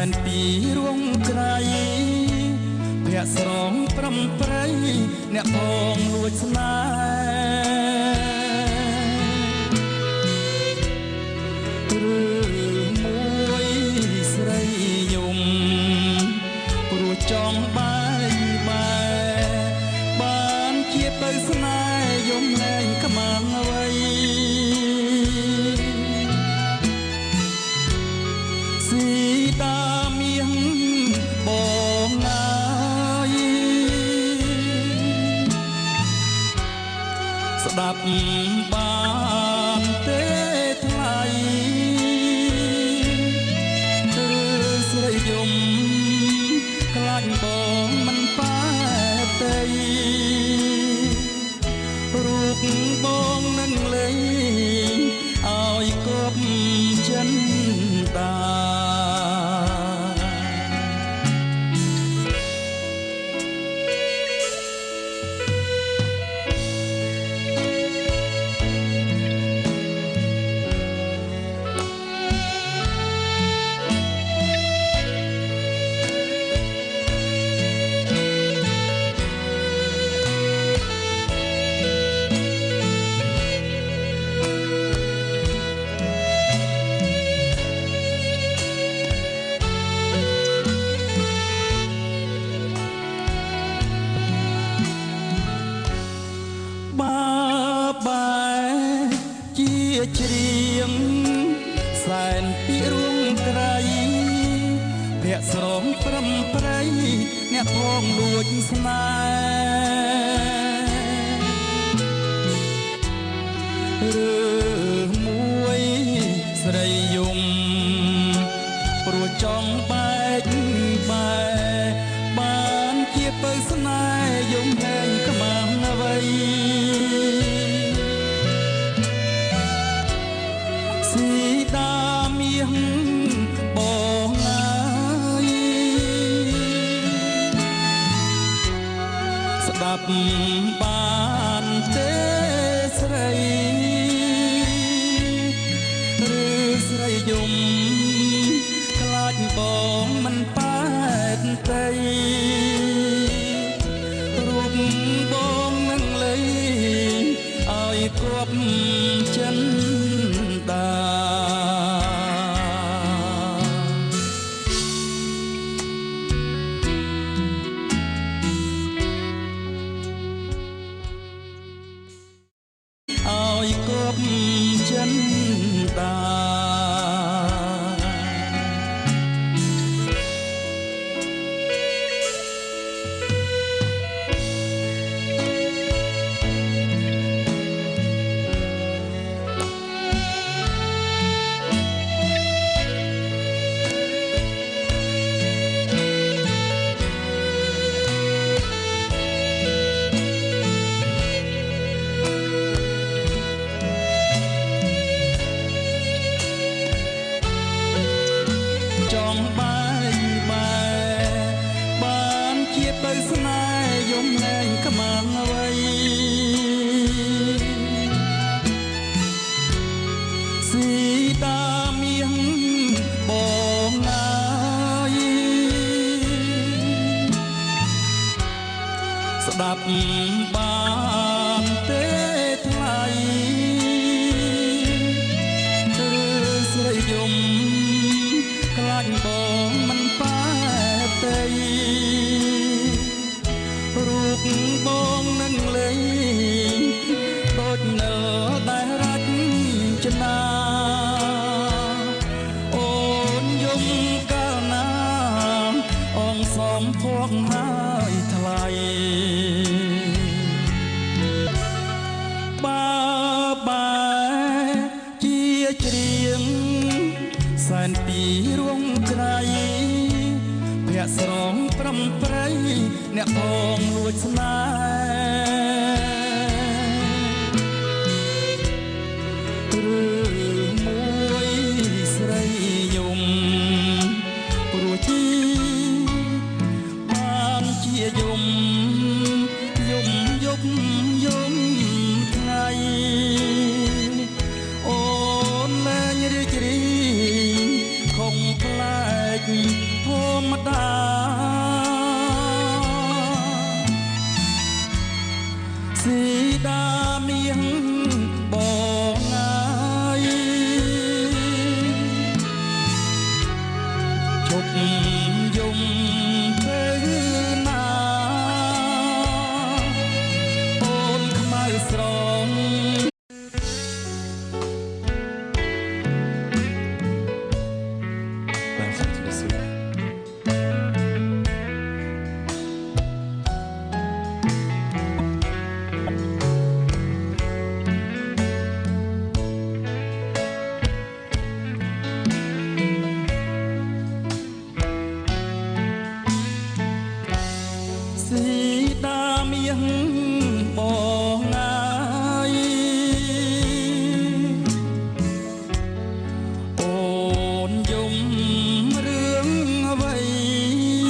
នពីរួងក្រៃភ័ក្រស្រងប្រំប្រៃអ្នកផងលួចស្នេហ៍ឬមួយស្រីយំព្រោះចង់បាយបែបានជាទៅស្នេហ៍យំលែងខ្មាំងអ្វីស៊ីតាមៀងបងងាយស្ដាប់បានទេថ្លៃឬស្រីយំខ្លាចបងមិនប៉ែទេរូបបងនឹងលេងឲ្យគប់ចិនតាច្រៀងសែនពីរួងក្រៃភ័ក្រស្រងប្រំប្រៃអ្នកផងលួចស្នេហ៍ឬមួយស្រីយំព្រោះចង់បែកបែបានជាទៅស្នេហ៍យំលែងខ្មាំងអ្វីស៊ីតាមៀងបងងាយស្ដាប់បានទេស្រីឬស្រីយំខ្លាចបងមិនប៉ែតទេរូបបងនឹងលេងឲ្យគប់ចិនតាឲ្យគប់ចិនតាចង់បាយបែបានជាទៅស្នេហ៍យំលែងខ្មាំងអ្វីស៊ីតាមៀងបងងាយស្ដាប់បានទេថ្លៃឬស្រីយំខ្លាចបងមិនប៉ែទេរូបបងនឹងលេងដូចនៅដែលរាជនាអូនយំកាលណាអងសំភ័ក្រហើយថ្លៃបែជាច្រៀងសែនពីរួងក្រៃភ័ក្រស្រងប្រំប្រៃអ្នកផងលួចស្នេហ៍